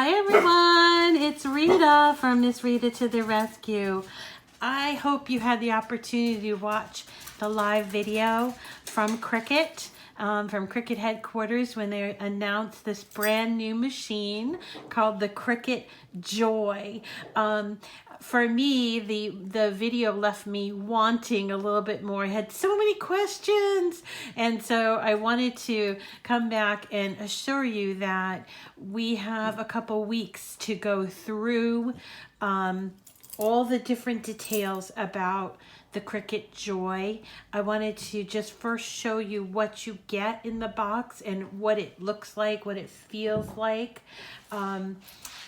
Hi everyone, it's Rita from Miss Rita to the Rescue. I hope you had the opportunity to watch the live video from Cricut, from Cricut headquarters when they announced this brand new machine called the Cricut Joy. For me, the video left me wanting a little bit more. I had so many questions, and so I wanted to come back and assure you that we have a couple weeks to go through all the different details about the Cricut Joy. I wanted to just first show you what you get in the box and what it looks like, what it feels like.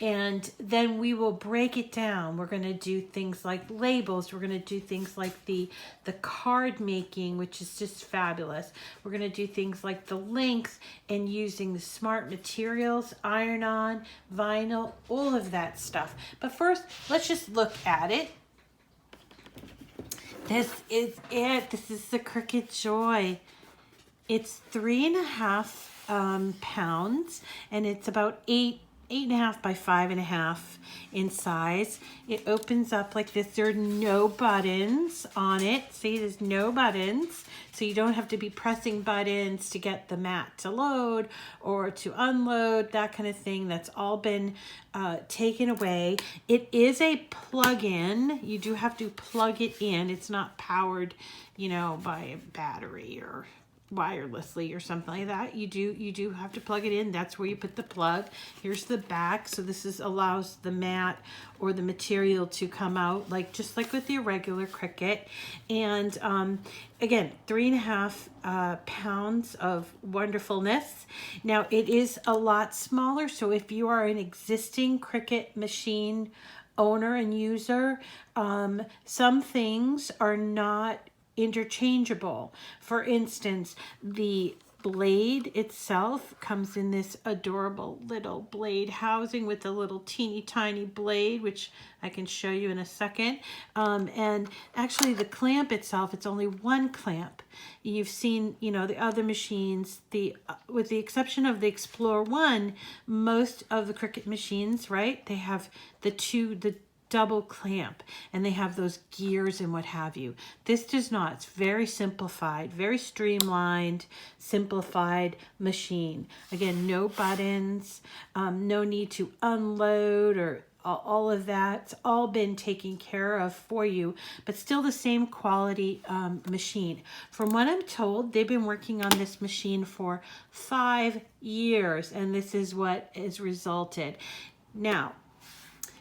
And then we will break it down. We're going to do things like labels. We're going to do things like the card making, which is just fabulous. We're going to do things like the links and using the smart materials, iron-on, vinyl, all of that stuff. But first, let's just look at it. This is it. This is the Cricut Joy. It's 3.5 pounds, and it's about 8.5 by 5.5 in size. It opens up like this. There are no buttons on it. See, there's no buttons. So you don't have to be pressing buttons to get the mat to load or to unload, that kind of thing. That's all been taken away. It is a plug-in. You do have to plug it in. It's not powered, you know, by a battery or wirelessly or something like that. You do have to plug it in. That's where you put the plug. Here's the back. So this allows the mat or the material to come out just like with your regular Cricut. And again, 3.5 pounds of wonderfulness. Now it is a lot smaller. So if you are an existing Cricut machine owner and user, some things are not interchangeable. For instance, the blade itself comes in this adorable little blade housing with a little teeny tiny blade, which I can show you in a second. And actually the clamp itself, it's only one clamp. You've seen, you know, the other machines, with the exception of the Explorer 1, most of the Cricut machines, right, they have the double clamp, and they have those gears and what have you. This does not. It's very simplified, very streamlined, simplified machine. Again, no buttons, no need to unload or all of that. It's all been taken care of for you, but still the same quality machine. From what I'm told, they've been working on this machine for 5 years, and this is what has resulted. Now,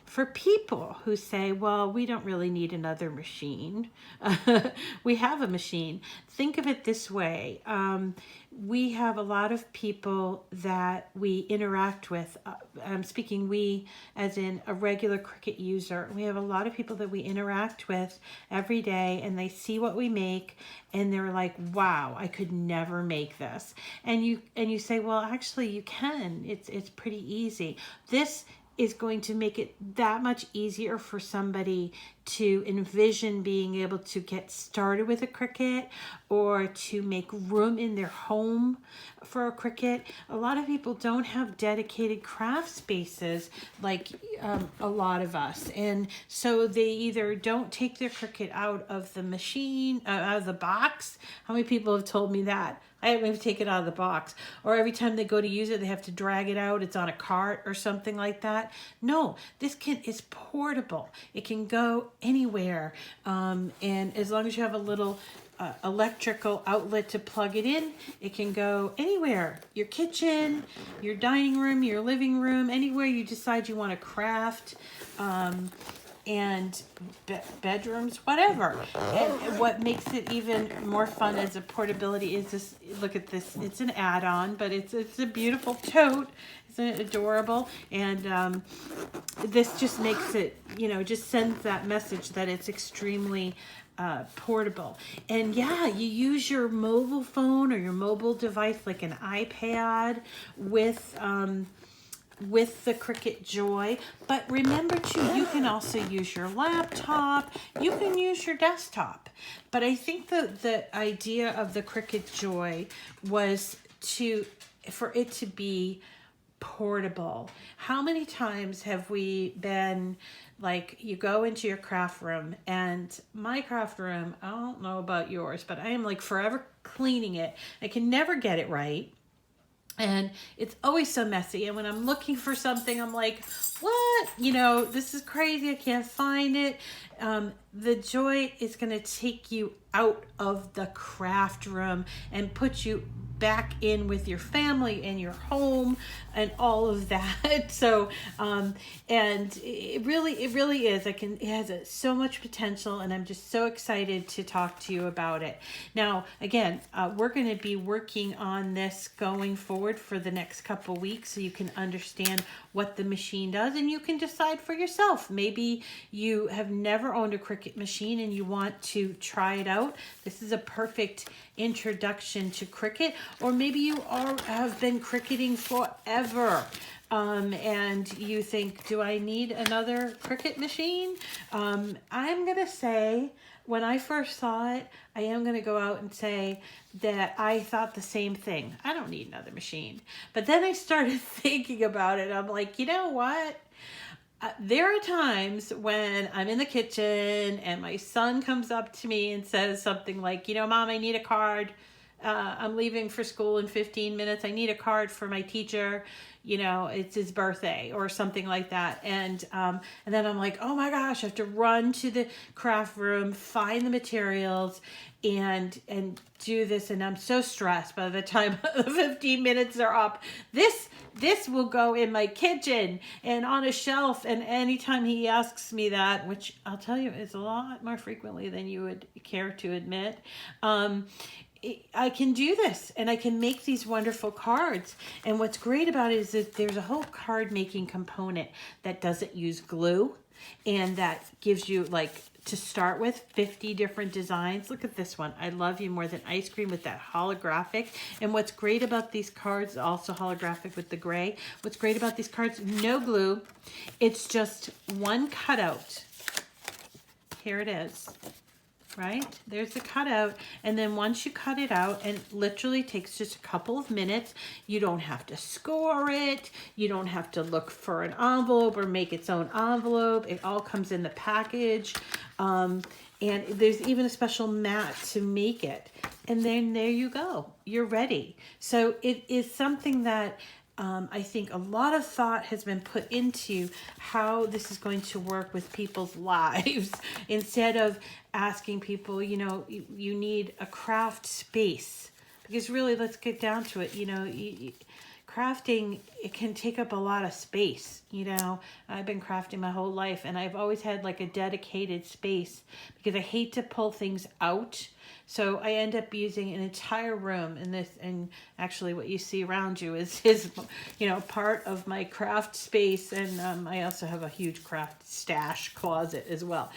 for people who say, well, we don't really need another machine. We have a machine. Think of it this way. We have a lot of people that we interact with. I'm speaking we as in a regular Cricut user. We have a lot of people that we interact with every day, and they see what we make and they're like, wow, I could never make this. And you say, well, actually you can. It's pretty easy. This is going to make it that much easier for somebody to envision being able to get started with a Cricut or to make room in their home for a Cricut. A lot of people don't have dedicated craft spaces like a lot of us. And so they either don't take their Cricut out of the machine, out of the box. How many people have told me that? I haven't even taken it out of the box. Or every time they go to use it, they have to drag it out. It's on a cart or something like that. No, this kit is portable. It can go anywhere. And as long as you have a little electrical outlet to plug it in, it can go anywhere. Your kitchen, your dining room, your living room, anywhere you decide you want to craft. And bedrooms, whatever. And what makes it even more fun as a portability is this. Look at this. It's an add-on, but it's a beautiful tote. Isn't it adorable? And this just makes it, you know, just sends that message that it's extremely portable. And yeah, you use your mobile phone or your mobile device like an iPad with the Cricut Joy. But remember too, you can also use your laptop, you can use your desktop. But I think the idea of the Cricut Joy was for it to be portable. How many times have we been like, you go into your craft room, and my craft room, I don't know about yours, but I am like forever cleaning it. I can never get it right. And it's always so messy. And when I'm looking for something, I'm like, what? You know, this is crazy. I can't find it. The Joy is going to take you out of the craft room and put you back in with your family and your home and all of that. So, and it really is. It has so much potential, and I'm just so excited to talk to you about it. Now, again, we're going to be working on this going forward for the next couple weeks, so you can understand what the machine does, and you can decide for yourself. Maybe you have never owned a Cricut machine and you want to try it out. This is a perfect introduction to Cricut. Or maybe you have been Cricketing forever, and you think, do I need another Cricut machine? I'm gonna say, when I first saw it, I am gonna go out and say that I thought the same thing. I don't need another machine. But then I started thinking about it. I'm like, you know what? There are times when I'm in the kitchen and my son comes up to me and says something like, you know, Mom, I need a card. I'm leaving for school in 15 minutes. I need a card for my teacher. You know, it's his birthday or something like that. And then I'm like, oh my gosh, I have to run to the craft room, find the materials, and do this. And I'm so stressed by the time the 15 minutes are up. This will go in my kitchen and on a shelf. And anytime he asks me that, which I'll tell you is a lot more frequently than you would care to admit, I can do this, and I can make these wonderful cards. And what's great about it is that there's a whole card making component that doesn't use glue, and that gives you, like, to start with, 50 different designs. Look at this one. I Love You More Than Ice Cream with that holographic. And what's great about these cards, also holographic with the gray. What's great about these cards, no glue. It's just one cutout. Here it is. Right? There's the cutout. And then once you cut it out, and it literally takes just a couple of minutes, you don't have to score it. You don't have to look for an envelope or make its own envelope. It all comes in the package. And there's even a special mat to make it. And then there you go. You're ready. So it is something that I think a lot of thought has been put into how this is going to work with people's lives. Instead of asking people, you know, you need a craft space. Because really, let's get down to it, you know, crafting, it can take up a lot of space. You know, I've been crafting my whole life, and I've always had like a dedicated space because I hate to pull things out. So I end up using an entire room in this, and actually what you see around you is you know, part of my craft space. And I also have a huge craft stash closet as well.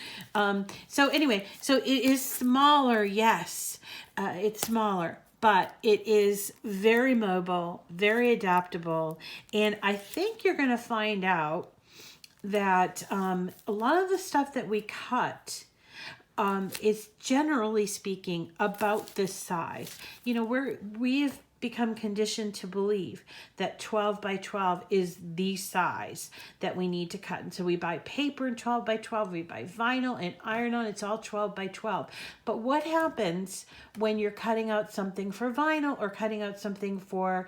So anyway, so it is smaller. Yes, it's smaller, but it is very mobile, very adaptable. And I think you're going to find out that a lot of the stuff that we cut is, generally speaking, about this size. You know, we've become conditioned to believe that 12 by 12 is the size that we need to cut. And so we buy paper in 12 by 12, we buy vinyl and iron-on, it's all 12 by 12. But what happens when you're cutting out something for vinyl or cutting out something for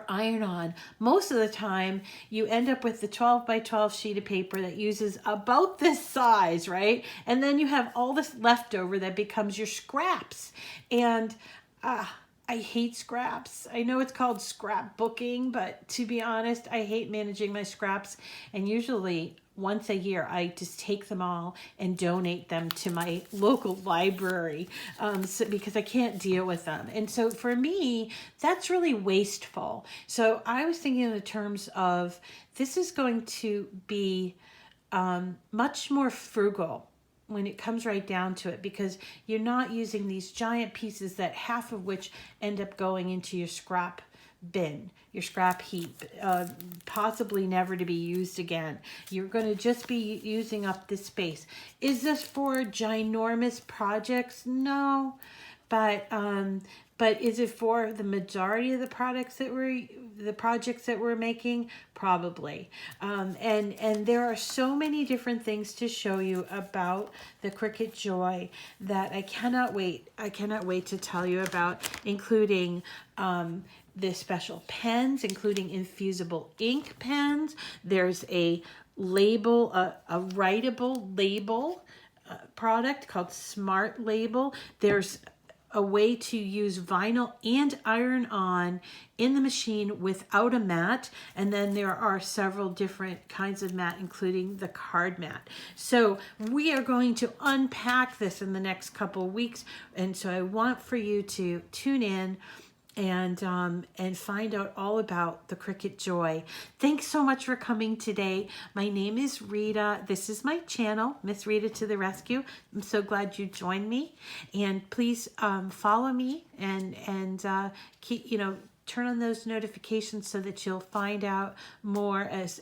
iron-on? Most of the time you end up with the 12 by 12 sheet of paper that uses about this size, right? And then you have all this leftover that becomes your scraps. And I hate scraps. I know it's called scrapbooking, but to be honest, I hate managing my scraps. And usually once a year, I just take them all and donate them to my local library because I can't deal with them. And so for me, that's really wasteful. So I was thinking in the terms of, this is going to be much more frugal when it comes right down to it, because you're not using these giant pieces that half of which end up going into your scrap bin, your scrap heap, possibly never to be used again. You're going to just be using up this space. Is this for ginormous projects? No, but is it for the majority of the products that the projects that we're making? Probably. And there are so many different things to show you about the Cricut Joy that I cannot wait. I cannot wait to tell you about, including the special pens, including infusible ink pens. There's a label, a writable label product called Smart Label. There's a way to use vinyl and iron on in the machine without a mat. And then there are several different kinds of mat, including the card mat. So we are going to unpack this in the next couple of weeks. And so I want for you to tune in and find out all about the Cricut Joy. Thanks so much for coming today. My name is Rita. This is my channel, Miss Rita to the Rescue. I'm so glad you joined me. And please follow me and keep, turn on those notifications so that you'll find out more as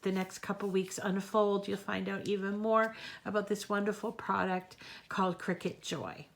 the next couple weeks unfold. You'll find out even more about this wonderful product called Cricut Joy.